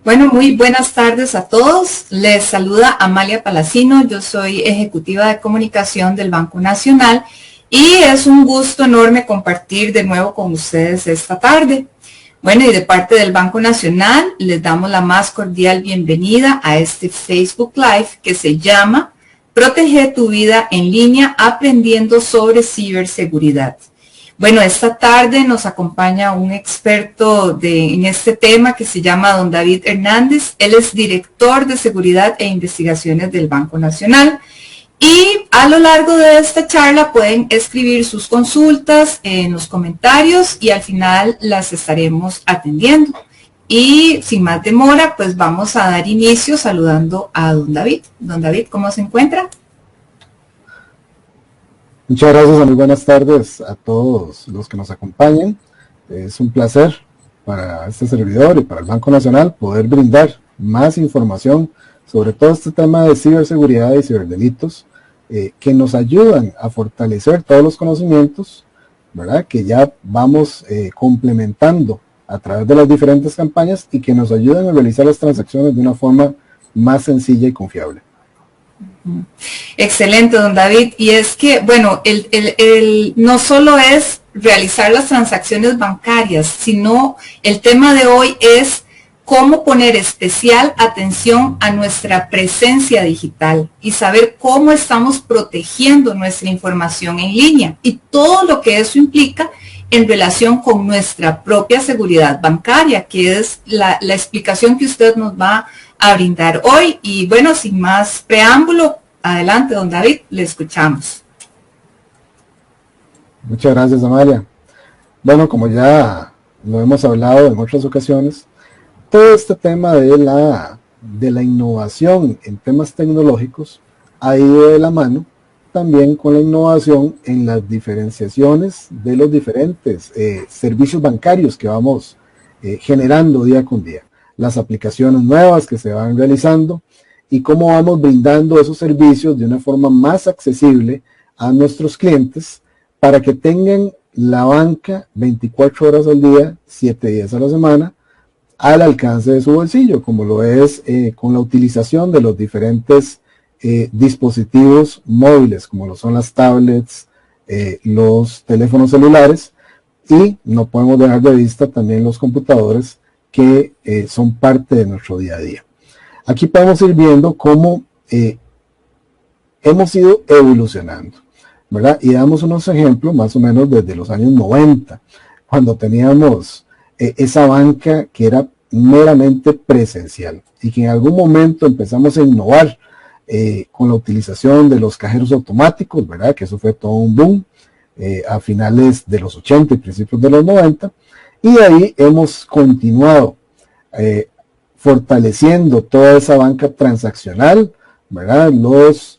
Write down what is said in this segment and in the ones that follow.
Bueno, muy buenas tardes a todos. Les saluda Amalia Palacino. Yo soy ejecutiva de comunicación del Banco Nacional y es un gusto enorme compartir de nuevo con ustedes esta tarde. Bueno, y de parte del Banco Nacional les damos la más cordial bienvenida a este Facebook Live que se llama Protege tu vida en línea aprendiendo sobre ciberseguridad. Bueno, esta tarde nos acompaña un experto en este tema que se llama don David Hernández. Él es director de Seguridad e Investigaciones del Banco Nacional. Y a lo largo de esta charla pueden escribir sus consultas en los comentarios y al final las estaremos atendiendo. Y sin más demora, pues vamos a dar inicio saludando a don David. Don David, ¿cómo se encuentra? Muchas gracias, muy buenas tardes a todos los que nos acompañan. Es un placer para este servidor y para el Banco Nacional poder brindar más información sobre todo este tema de ciberseguridad y ciberdelitos que nos ayudan a fortalecer todos los conocimientos, ¿verdad? Que ya vamos complementando a través de las diferentes campañas y que nos ayudan a realizar las transacciones de una forma más sencilla y confiable. Excelente, don David. Y es que, bueno, no solo es realizar las transacciones bancarias, sino el tema de hoy es cómo poner especial atención a nuestra presencia digital y saber cómo estamos protegiendo nuestra información en línea y todo lo que eso implica en relación con nuestra propia seguridad bancaria, que es la explicación que usted nos va a brindar hoy. Y bueno, sin más preámbulo, adelante, don David, le escuchamos. Muchas gracias, Amalia. Bueno, como ya lo hemos hablado en otras ocasiones, todo este tema de la innovación en temas tecnológicos ha ido de la mano también con la innovación en las diferenciaciones de los diferentes servicios bancarios que vamos generando día con día, las aplicaciones nuevas que se van realizando y cómo vamos brindando esos servicios de una forma más accesible a nuestros clientes para que tengan la banca 24 horas al día, 7 días a la semana, al alcance de su bolsillo, como lo es con la utilización de los diferentes dispositivos móviles, como lo son las tablets, los teléfonos celulares, y no podemos dejar de vista también los computadores que son parte de nuestro día a día. Aquí podemos ir viendo cómo hemos ido evolucionando, ¿verdad? Y damos unos ejemplos más o menos desde los años 90, cuando teníamos esa banca que era meramente presencial y que en algún momento empezamos a innovar con la utilización de los cajeros automáticos, ¿verdad? Que eso fue todo un boom a finales de los 80 y principios de los 90, y de ahí hemos continuado fortaleciendo toda esa banca transaccional, ¿verdad? Los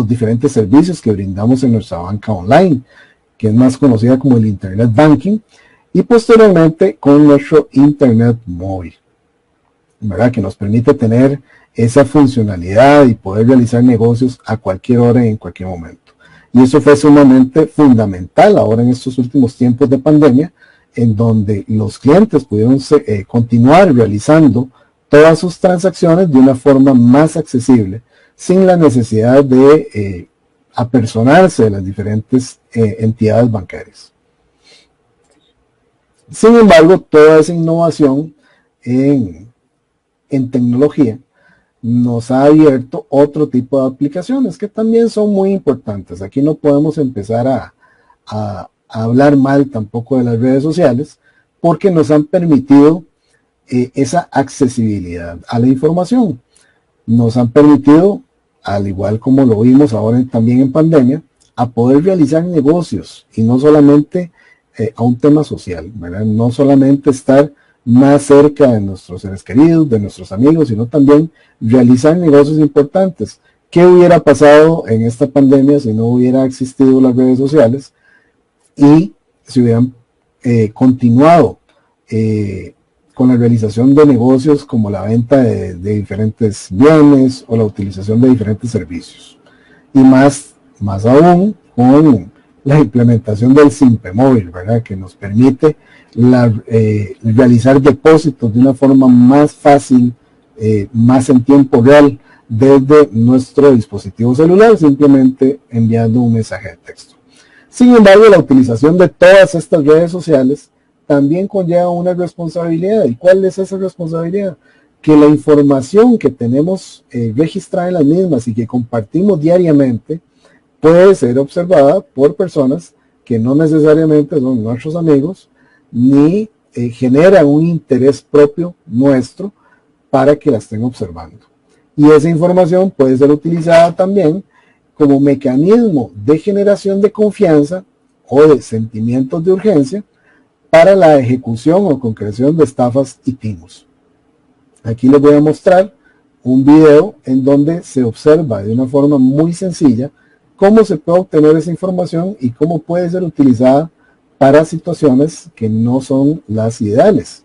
diferentes servicios que brindamos en nuestra banca online, que es más conocida como el Internet Banking, y posteriormente con nuestro Internet móvil, ¿verdad? Que nos permite tener esa funcionalidad y poder realizar negocios a cualquier hora y en cualquier momento. Y eso fue sumamente fundamental ahora en estos últimos tiempos de pandemia, en donde los clientes pudieron continuar realizando todas sus transacciones de una forma más accesible, sin la necesidad de apersonarse de las diferentes entidades bancarias. Sin embargo, toda esa innovación en tecnología nos ha abierto otro tipo de aplicaciones que también son muy importantes. Aquí no podemos empezar a hablar mal tampoco de las redes sociales, porque nos han permitido esa accesibilidad a la información. Nos han permitido, al igual como lo vimos ahora también en pandemia, a poder realizar negocios y no solamente a un tema social, ¿verdad? No solamente estar más cerca de nuestros seres queridos, de nuestros amigos, sino también realizar negocios importantes. ¿Qué hubiera pasado en esta pandemia si no hubiera existido las redes sociales y si hubieran continuado con la realización de negocios como la venta de diferentes bienes o la utilización de diferentes servicios? Y más aún con la implementación del Simpe Móvil, ¿verdad? Que nos permite realizar depósitos de una forma más fácil, más en tiempo real, desde nuestro dispositivo celular, simplemente enviando un mensaje de texto. Sin embargo, la utilización de todas estas redes sociales también conlleva una responsabilidad. ¿Y cuál es esa responsabilidad? Que la información que tenemos registrada en las mismas y que compartimos diariamente puede ser observada por personas que no necesariamente son nuestros amigos, ni generan un interés propio nuestro para que la estén observando. Y esa información puede ser utilizada también como mecanismo de generación de confianza o de sentimientos de urgencia para la ejecución o concreción de estafas y timos. Aquí les voy a mostrar un video en donde se observa de una forma muy sencilla cómo se puede obtener esa información y cómo puede ser utilizada para situaciones que no son las ideales.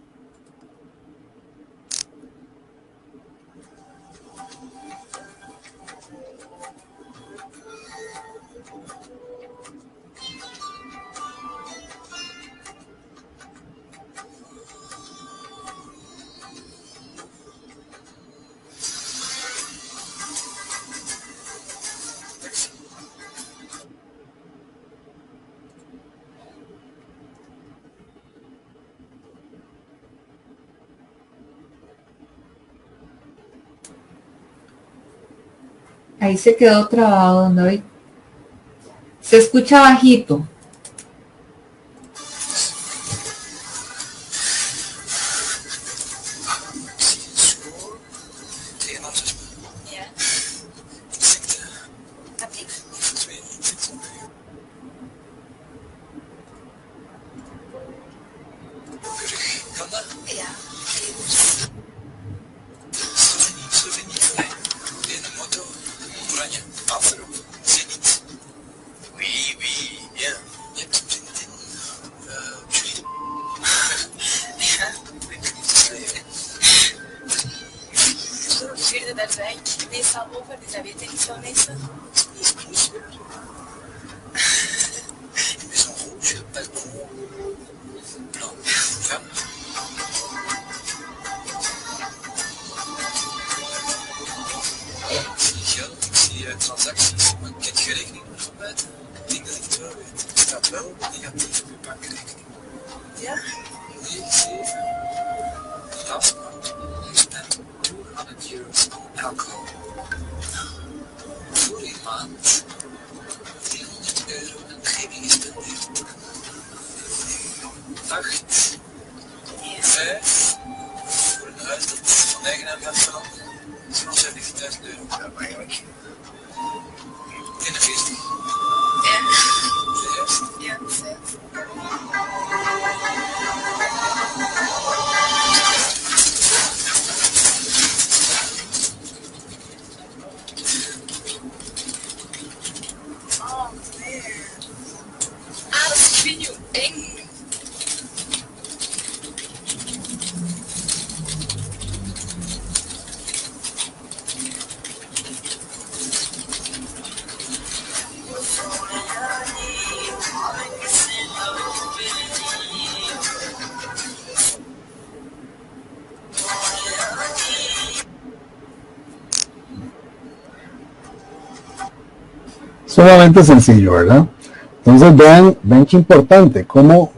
Ahí se quedó trabado, ¿no? Se escucha bajito. Sumamente sencillo, ¿verdad? Entonces vean qué importante, cómo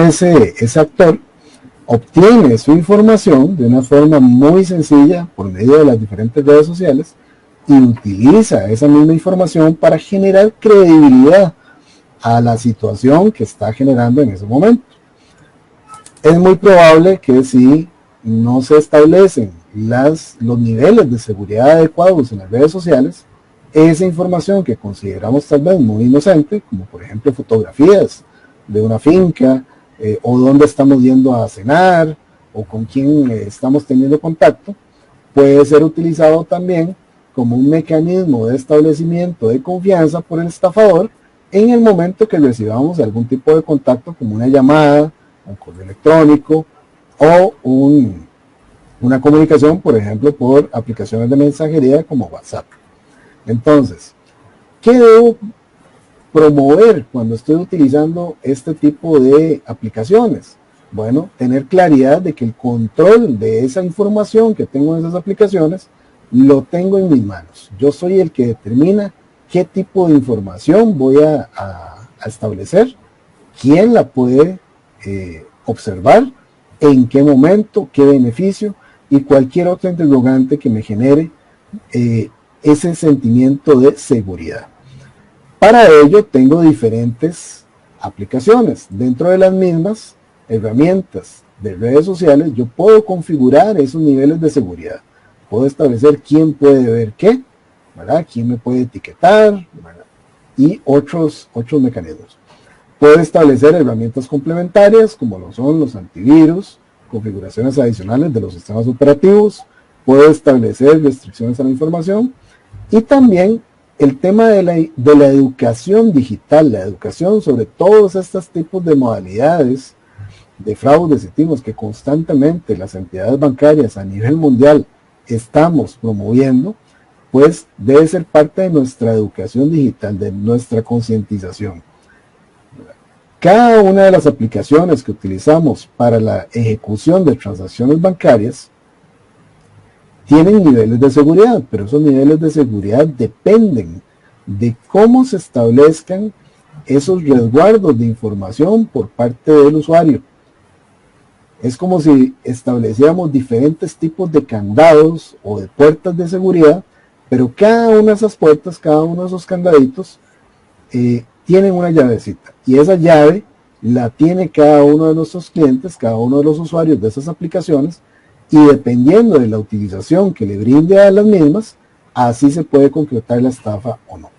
ese actor obtiene su información de una forma muy sencilla por medio de las diferentes redes sociales y utiliza esa misma información para generar credibilidad a la situación que está generando en ese momento. Es muy probable que si no se establecen los niveles de seguridad adecuados en las redes sociales, esa información que consideramos tal vez muy inocente, como por ejemplo fotografías de una finca, o dónde estamos yendo a cenar, o con quién estamos teniendo contacto, puede ser utilizado también como un mecanismo de establecimiento de confianza por el estafador en el momento que recibamos algún tipo de contacto, como una llamada, un correo electrónico, o una comunicación, por ejemplo, por aplicaciones de mensajería como WhatsApp. Entonces, ¿qué debo promover cuando estoy utilizando este tipo de aplicaciones? Bueno, tener claridad de que el control de esa información que tengo en esas aplicaciones lo tengo en mis manos. Yo soy el que determina qué tipo de información voy a establecer, quién la puede observar, en qué momento, qué beneficio y cualquier otro interrogante que me genere ese sentimiento de seguridad. Para ello tengo diferentes aplicaciones. Dentro de las mismas herramientas de redes sociales, yo puedo configurar esos niveles de seguridad. Puedo establecer quién puede ver qué, ¿verdad? Quién me puede etiquetar, ¿verdad? Y otros mecanismos. Puedo establecer herramientas complementarias como lo son los antivirus, configuraciones adicionales de los sistemas operativos. Puedo establecer restricciones a la información y también el tema de la educación digital, la educación sobre todos estos tipos de modalidades de fraudes y timos que constantemente las entidades bancarias a nivel mundial estamos promoviendo, pues debe ser parte de nuestra educación digital, de nuestra concientización. Cada una de las aplicaciones que utilizamos para la ejecución de transacciones bancarias tienen niveles de seguridad, pero esos niveles de seguridad dependen de cómo se establezcan esos resguardos de información por parte del usuario. Es como si estableciéramos diferentes tipos de candados o de puertas de seguridad, pero cada una de esas puertas, cada uno de esos candaditos, tienen una llavecita. Y esa llave la tiene cada uno de nuestros clientes, cada uno de los usuarios de esas aplicaciones, y dependiendo de la utilización que le brinde a las mismas, así se puede concretar la estafa o no.